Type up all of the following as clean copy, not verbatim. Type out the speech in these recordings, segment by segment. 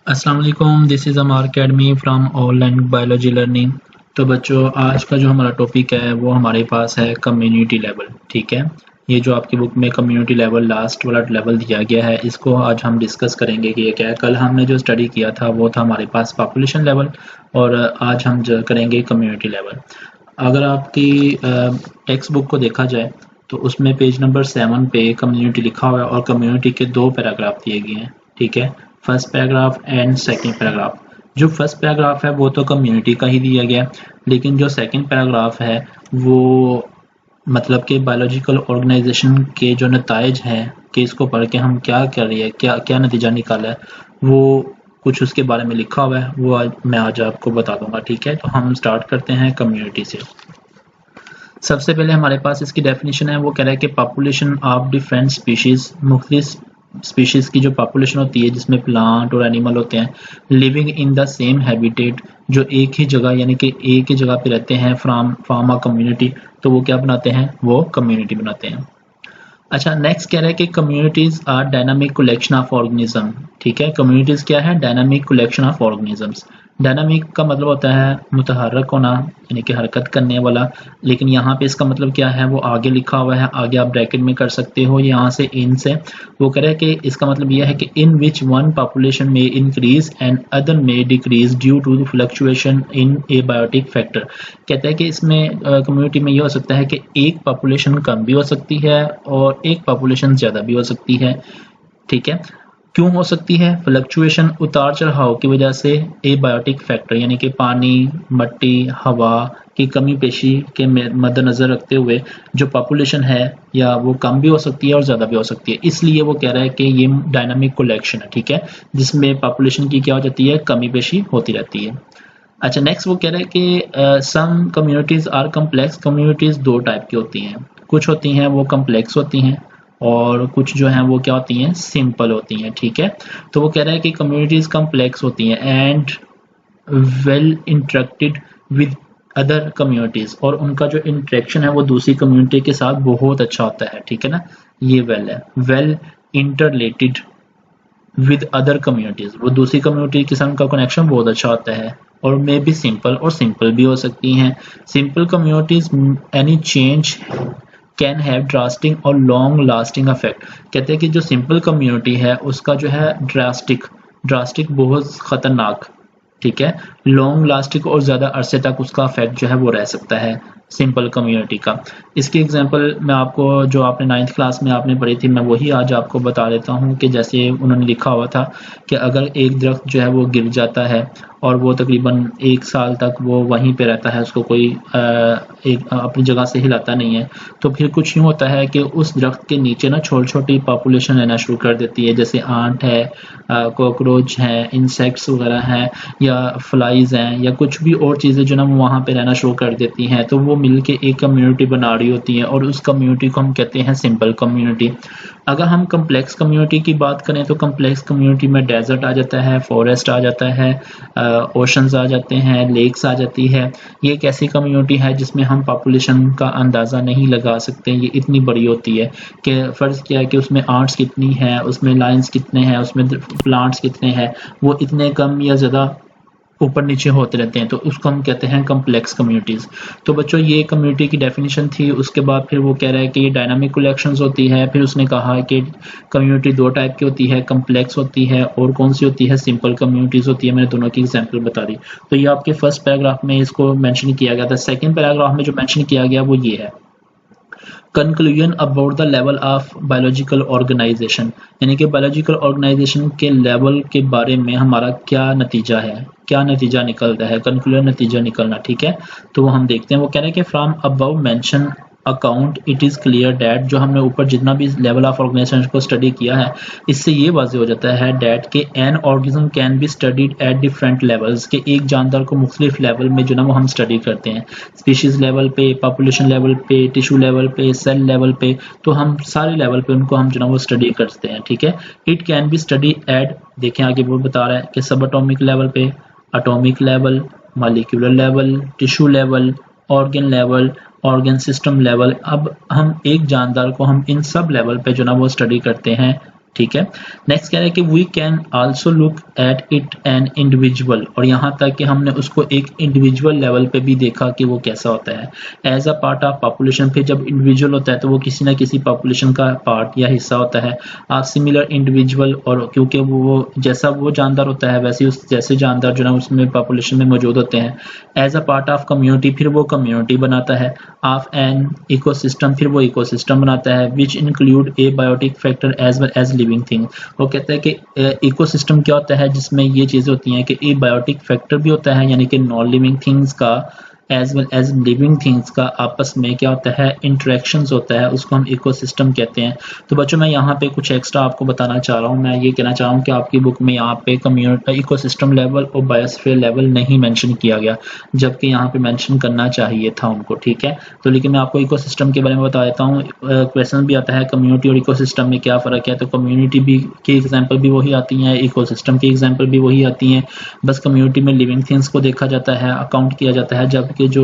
अस्सलाम वालेकुम, this is Amar academy from online biology learning. तो बच्चों, आज का जो हमारा टॉपिक है वो हमारे पास है कम्युनिटी लेवल। ठीक है, ये जो आपकी बुक में कम्युनिटी लेवल लास्ट वाला लेवल दिया गया है, इसको आज हम डिस्कस करेंगे कि ये क्या है। कल हमने जो स्टडी किया था वो था हमारे पास पॉपुलेशन लेवल, और आज हम जो करेंगे कम्युनिटी लेवल। अगर आपकी टेक्स्ट बुक को देखा जाए तो उसमें पेज नंबर 7 पे कम्युनिटी लिखा हुआ है और कम्युनिटी के 2 पैराग्राफ दिए गए हैं। ठीक है, first paragraph and second paragraph. जो फर्स्ट पैराग्राफ है वो तो कम्युनिटी का ही दिया गया, लेकिन जो सेकंड पैराग्राफ है वो मतलब कि बायोलॉजिकल ऑर्गेनाइजेशन के जो नताइज हैं कि इसको पढ़ के हम क्या कर रही है, क्या क्या नतीजा निकाला है, वो कुछ उसके बारे में लिखा हुआ है, वो मैं आज आपको बता दूंगा। ठीक है, तो हम स्टार्ट करते हैं कम्युनिटी से। सबसे पहले हमारे पास इसकी डेफिनेशन है, वो कह रहा है कि पॉपुलेशन ऑफ डिफरेंट स्पीशीज, मुख्तलिफ स्पीशीज की जो पॉपुलेशन होती है जिसमें प्लांट और एनिमल होते हैं, living in the same habitat, जो एक ही जगह यानी कि एक ही जगह पे रहते हैं, फ्रॉम अ कम्युनिटी, तो वो क्या बनाते हैं, वो कम्युनिटी बनाते हैं। अच्छा, नेक्स्ट कह रहा है कि communities are dynamic collection of organism. ठीक है, कम्युनिटीज क्या है, dynamic collection of organisms. Dynamic का मतलब होता है मुतहर्रक होना, यानी कि हरकत करने वाला, लेकिन यहाँ पे इसका मतलब क्या है वो आगे लिखा हुआ है, आगे आप ब्रैकेट में कर सकते हो यहाँ से, इन से। वो कह रहा है कि इसका मतलब यह है कि इन विच वन पॉपुलेशन में इंक्रीज एंड अदर में decrease due to fluctuation in abiotic factor. कहता है कि इसमें कम्युनिटी में ये हो सकता है कि एक पॉपुलेशन कम भी हो सकती है और एक पॉपुलेशन ज़्यादा भी हो सकती है। ठीक है, क्यों हो सकती है, फ्लक्चुएशन उतार चढ़ाव की वजह से, ए बायोटिक फैक्टर यानी कि पानी, मिट्टी, हवा की कमी पेशी के मद्देनजर रखते हुए जो पॉपुलेशन है या वो कम भी हो सकती है और ज़्यादा भी हो सकती है। इसलिए वो कह रहा है कि ये डायनामिक कलेक्शन है। ठीक है, जिसमें पॉपुलेशन की क्या हो जाती है, कमी पेशी होती रहती है। अच्छा, नेक्स्ट वो कह रहा है कि some communities are complex. Communities 2 type की होती हैं, कुछ होती हैं वो कम्प्लेक्स होती हैं और कुछ जो हैं वो क्या होती हैं, सिंपल होती हैं। ठीक है, तो वो कह रहा है कि कम्युनिटीज कम्प्लेक्स होती हैं and well interacted with other communities, और उनका जो इंटरेक्शन है वो दूसरी कम्युनिटी के साथ बहुत अच्छा होता है। ठीक है ना, ये वेल है, well interrelated with other communities, वो दूसरी कम्युनिटी के साथ उनका कनेक्शन बहुत अच्छा होता है, और मे बी सिंपल, और सिंपल भी हो सकती हैं। Simple communities any change can have drastic और लॉन्ग लास्टिंग इफेक्ट। कहते हैं कि जो सिंपल कम्युनिटी है उसका जो है ड्रास्टिक बहुत खतरनाक, ठीक है, लॉन्ग लास्टिक और ज़्यादा अरसे तक उसका इफेक्ट जो है वो रह सकता है सिंपल कम्युनिटी का। इसकी एग्जांपल मैं आपको, जो आपने 9th क्लास में आपने पढ़ी थी, मैं वही आज आपको बता देता हूँ कि जैसे उन्होंने लिखा हुआ था कि अगर एक दरख्त जो है वो गिर जाता है और वो तकरीबन 1 साल तक वो वहीं पे रहता है, उसको कोई एक अपनी जगह से हिलाता नहीं है, तो फिर कुछ यूँ होता है कि उस दरख्त के नीचे ना छोटी छोटी पॉपुलेशन रहना शुरू कर देती है, जैसे आंट है, कॉकरोच हैं, इंसेक्ट्स वगैरह हैं, या फ्लाइज हैं, या कुछ भी और चीज़ें जो ना वो वहाँ पे रहना शुरू कर देती हैं, तो वो मिलके एक कम्युनिटी बना रही होती है, और उस कम्युनिटी को हम कहते हैं सिंपल कम्युनिटी। अगर हम कम्प्लेक्स कम्युनिटी की बात करें तो कम्प्लेक्स कम्युनिटी में डेजर्ट आ जाता है, फॉरेस्ट आ जाता है, ओशंस आ जाते हैं, लेक्स आ जाती है। ये एक ऐसी कम्युनिटी है जिसमें हम पॉपुलेशन का अंदाज़ा नहीं लगा सकते, ये इतनी बड़ी होती है कि फ़र्ज़ किया है कि उसमें आर्ट्स कितनी है, उसमें लाइन्स कितने हैं, उसमें प्लांट्स कितने हैं, वो इतने कम या ज़्यादा ऊपर नीचे होते रहते हैं, तो उसको हम कहते हैं कम्प्लेक्स कम्युनिटीज़। तो बच्चों, ये कम्युनिटी की डेफिनेशन थी। उसके बाद फिर वो कह रहा है कि ये डायनामिक कलेक्शंस होती है। फिर उसने कहा कि कम्युनिटी 2 टाइप की होती है, कम्प्लेक्स होती है और कौन सी होती है, सिंपल कम्युनिटीज़ होती है। मैंने दोनों की एग्जांपल बता दी। तो ये आपके फर्स्ट पैराग्राफ में इसको मेंशन किया गया था। सेकंड पैराग्राफ में जो मेंशन किया गया वो ये है, conclusion about the level of biological organisation, यानी कि बायोलॉजिकल ऑर्गेनाइजेशन के लेवल के बारे में हमारा क्या नतीजा है, क्या नतीजा निकलता है, कंक्लूजन नतीजा निकलना। ठीक है, तो वो हम देखते हैं। वो कह रहे हैं कि from above mention account it is clear that, जो हमने ऊपर जितना भी लेवल ऑफ ऑर्गेनाइजेशन को स्टडी किया है, इससे ये वाज़ेह हो जाता है डैट के an organism can be studied at different levels, के एक जानदार को मुख्तलिफ लेवल में जो ना वो हम स्टडी करते हैं, स्पीशीज़ लेवल पे, पॉपुलेशन लेवल पे, टिश्यू लेवल पे, सेल लेवल पे, तो हम सारे लेवल पे उनको हम जो ना वो स्टडी करते हैं। ठीक है, it can be study eight, देखें आगे वो बता रहा है कि सब एटॉमिक लेवल पे, atomic level, molecular level, tissue level, organ level, organ system level. अब हम एक जानदार को हम इन सब लेवल पे जो ना वो स्टडी करते हैं ठीक है। नेक्स्ट कह रहा है कि we can also look at it an individual, और यहाँ तक कि हमने उसको एक इंडिविजुअल लेवल पे भी देखा कि वो कैसा होता है as a part of population. फिर जब इंडिविजुअल होता है तो वो किसी ना किसी पॉपुलेशन का पार्ट या हिस्सा होता है। आप सिमिलर इंडिविजुअल, और क्योंकि वो जैसा वो जानदार होता है वैसे उस जैसे जानदार जो ना उसमें पॉपुलेशन में मौजूद होते हैं। As a part of community, फिर वो कम्युनिटी बनाता है। ऑफ एन इकोसिस्टम, फिर वो इकोसिस्टम बनाता है। Which include abiotic factor as well as living thing. वो कहता है कि इकोसिस्टम क्या होता है, जिसमें ये चीज़ें होती हैं कि ए बायोटिक फैक्टर भी होता है, यानी कि नॉन लिविंग थिंग्स का as well as living things का आपस में क्या होता है, इंटरेक्शंस होता है, उसको हम इकोसिस्टम कहते हैं। तो बच्चों मैं यहाँ पे कुछ एक्स्ट्रा आपको बताना चाह रहा हूँ। मैं ये कहना चाह रहा हूँ कि आपकी बुक में यहाँ पे कम्युनिटी इकोसिस्टम लेवल और बायोस्फीयर लेवल नहीं मेंशन किया गया, जबकि यहाँ पे मेंशन करना चाहिए था उनको, ठीक है। तो लेकिन मैं आपको इकोसिस्टम के बारे में बता देता हूँ। क्वेश्चन भी आता है कम्युनिटी और इकोसिस्टम में क्या फ़र्क है, तो कम्युनिटी भी की एग्जाम्पल भी वही आती हैं, इकोसिस्टम की एग्जाम्पल भी वही आती हैं। बस कम्युनिटी में लिविंग थिंग्स को देखा जाता है, अकाउंट किया जाता है, जबकि जो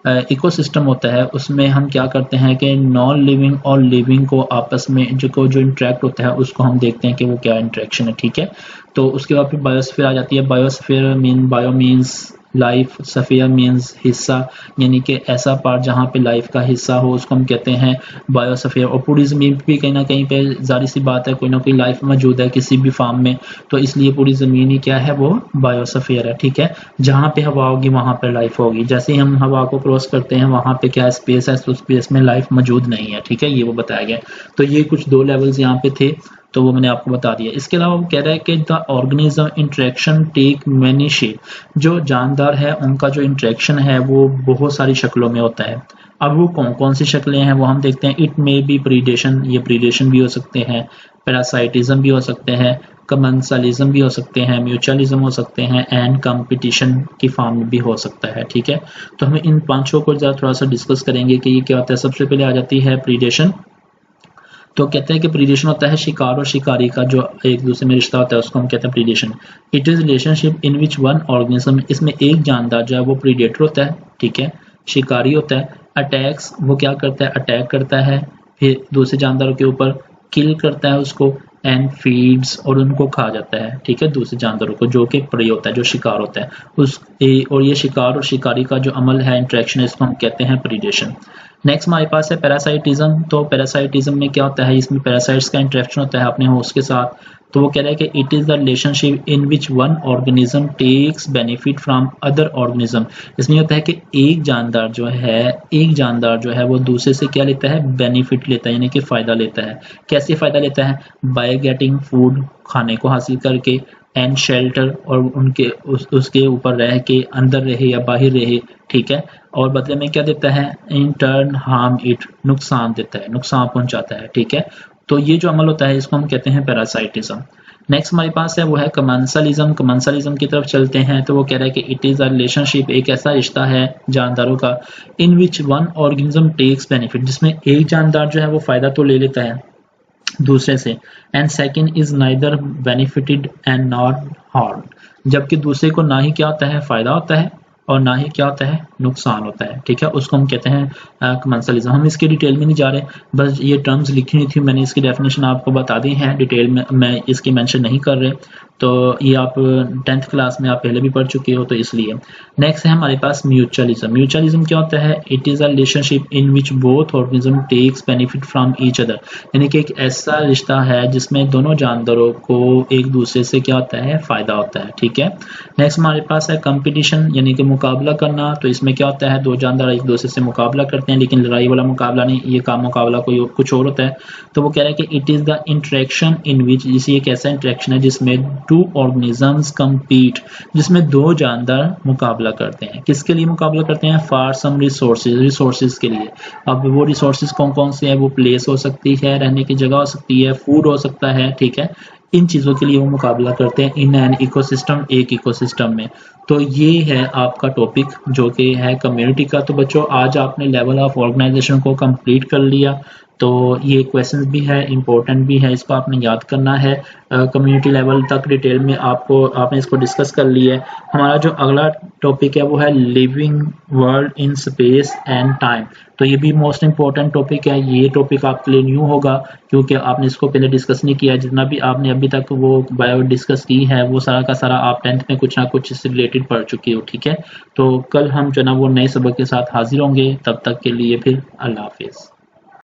इकोसिस्टम होता है उसमें हम क्या करते हैं कि नॉन लिविंग और लिविंग को आपस में जो इंटरेक्ट होता है उसको हम देखते हैं कि वो क्या इंटरेक्शन है, ठीक है। तो उसके बाद फिर बायोस्फीयर आ जाती है। Biosphere bio means life, sphere means हिस्सा, यानी कि ऐसा पार्ट जहाँ पे लाइफ का हिस्सा हो उसको हम कहते हैं बायोस्फीयर। और पूरी ज़मीन भी कहीं ना कहीं पे जारी सी बात है कोई ना कोई लाइफ मौजूद है किसी भी फार्म में, तो इसलिए पूरी ज़मीन ही क्या है, वो बायोस्फीयर है, ठीक है। जहाँ पे हवा होगी वहाँ पर लाइफ होगी। जैसे ही हम हवा को क्रॉस करते हैं वहाँ पे क्या स्पेस है, तो स्पेस में लाइफ मौजूद नहीं है, ठीक है, ये वो बताया गया। तो ये कुछ 2 लेवल्स यहाँ पे थे, तो वो मैंने आपको बता दिया। इसके अलावा वो कह रहा है कि the organism interaction take many shape, जो जानदार है उनका जो इंटरेक्शन है वो बहुत सारी शक्लों में होता है। अब वो कौन कौन सी शक्लें हैं वो हम देखते हैं। इट मे बी प्रीडेशन, ये प्रीडेशन भी हो सकते हैं, पैरासाइटिज्म भी हो सकते हैं, कमेंसलिज्म भी हो सकते हैं, म्यूचुअलिज्म हो सकते हैं, एंड कंपटीशन की फॉर्म में भी हो सकता है, ठीक है। तो हम इन 5 को थोड़ा सा डिस्कस करेंगे कि ये क्या होता है। सबसे पहले आ जाती है प्रीडेशन। तो कहते हैं कि प्रीडेशन होता है शिकार और शिकारी का जो एक दूसरे में रिश्ता होता है, उसको हम कहते हैं predation. It is relationship in which one organism, इसमें एक जानदार जो है वो प्रीडेटर होता है, ठीक है, शिकारी होता है। अटैक्स, वो क्या करता है, अटैक करता है फिर दूसरे जानदारों के ऊपर, किल करता है उसको, एंड फीड्स, और उनको खा जाता है, ठीक है, दूसरे जानदारों को, जो कि प्रे होता है, जो शिकार होता है और ये शिकार और शिकारी का जो अमल है, इंटरेक्शन है, इसको हम कहते हैं प्रीडेशन। नेक्स्ट हमारे पास है पैरासाइटिज्म। तो पैरासाइटिज्म में क्या होता है, इसमें पैरासाइट्स का इंटरेक्शन होता है अपने होस्ट के साथ। तो वो कह रहा है कि it is the relationship in which one organism takes benefit from other organism. इसमें होता है कि एक जानदार जो है वो दूसरे से क्या लेता है, बेनिफिट लेता है, यानी कि फ़ायदा लेता है। कैसे फ़ायदा लेता है, बाय गेटिंग फूड, खाने को हासिल करके, एंड शेल्टर, और उनके उसके ऊपर रह के, अंदर रहे या बाहर रहे, ठीक है, और बदले में क्या देता है, इन टर्न हार्म इट, नुकसान देता है, नुकसान पहुंचाता है, ठीक है। तो ये जो अमल होता है इसको हम कहते हैं पैरासाइटिज्म। नेक्स्ट हमारे पास है वो है कमेंसलिज्म। कमेंसलिज्म की तरफ चलते हैं। तो वो कह रहा है कि इट इज़ अ रिलेशनशिप, एक ऐसा रिश्ता है जानदारों का, in which one organism takes benefit, जिसमें एक जानदार जो है वो फ़ायदा तो ले लेता है दूसरे से, and second is neither benefited and not harm, जबकि दूसरे को ना ही क्या होता है, फ़ायदा होता है और ना ही क्या होता है, नुकसान होता है, ठीक है। उसको हम कहते हैं कमेंसलिज्म। हम इसके डिटेल में नहीं जा रहे, बस ये टर्म्स लिखी हुई थी, मैंने इसकी डेफिनेशन आपको बता दी है, डिटेल में मैं इसकी मेंशन नहीं कर रहे। तो ये आप 10th क्लास में आप पहले भी पढ़ चुके हो, तो इसलिए। नेक्स्ट है हमारे पास म्यूचुअलिज्म। म्यूचुअलिज्म क्या होता है, it is a relationship in which both organism takes benefit from each other, यानी कि एक ऐसा रिश्ता है जिसमें दोनों जानदारों को एक दूसरे से क्या होता है, फ़ायदा होता है, ठीक है। नेक्स्ट हमारे पास है कंपटीशन, यानी कि मुकाबला करना। तो इसमें क्या होता है, 2 जानदार एक दूसरे से मुकाबला करते हैं, लेकिन लड़ाई वाला मुकाबला नहीं, ये का मुकाबला कोई कुछ और होता है। तो वो कह रहा है कि it is the interaction in which, जिसे एक ऐसा इंटरेक्शन है जिसमें 2 ऑर्गेनिजम्स compete, जिसमें 2 जानदार मुकाबला करते हैं। किसके लिए मुकाबला करते हैं, फॉर सम रिसोर्सेज के लिए। अब वो रिसोर्सेज कौन कौन से हैं, वो प्लेस हो सकती है, रहने की जगह हो सकती है, फूड हो सकता है, ठीक है, इन चीज़ों के लिए वो मुकाबला करते हैं इन एन इकोसिस्टम, एक इकोसिस्टम में। तो ये है आपका टॉपिक जो कि है कम्युनिटी का। तो बच्चों आज आपने लेवल ऑफ ऑर्गेनाइजेशन को कंप्लीट कर लिया। तो ये क्वेश्चंस भी है, इम्पोर्टेंट भी है, इसको आपने याद करना है। कम्युनिटी लेवल तक डिटेल में आपने इसको डिस्कस कर लिया है। हमारा जो अगला टॉपिक है वो है living world in space and time. तो ये भी मोस्ट इम्पोर्टेंट टॉपिक है। ये टॉपिक आपके लिए न्यू होगा क्योंकि आपने इसको पहले डिस्कस नहीं किया। जितना भी आपने अभी तक वो बायो डिस्कस की है वो सारा का सारा आप 10th में कुछ ना कुछ इससे रिलेटेड पढ़ चुके हो, ठीक है। तो कल हम जो ना वो नए सबक के साथ हाजिर होंगे, तब तक के लिए फिर अल्लाह हाफिज़।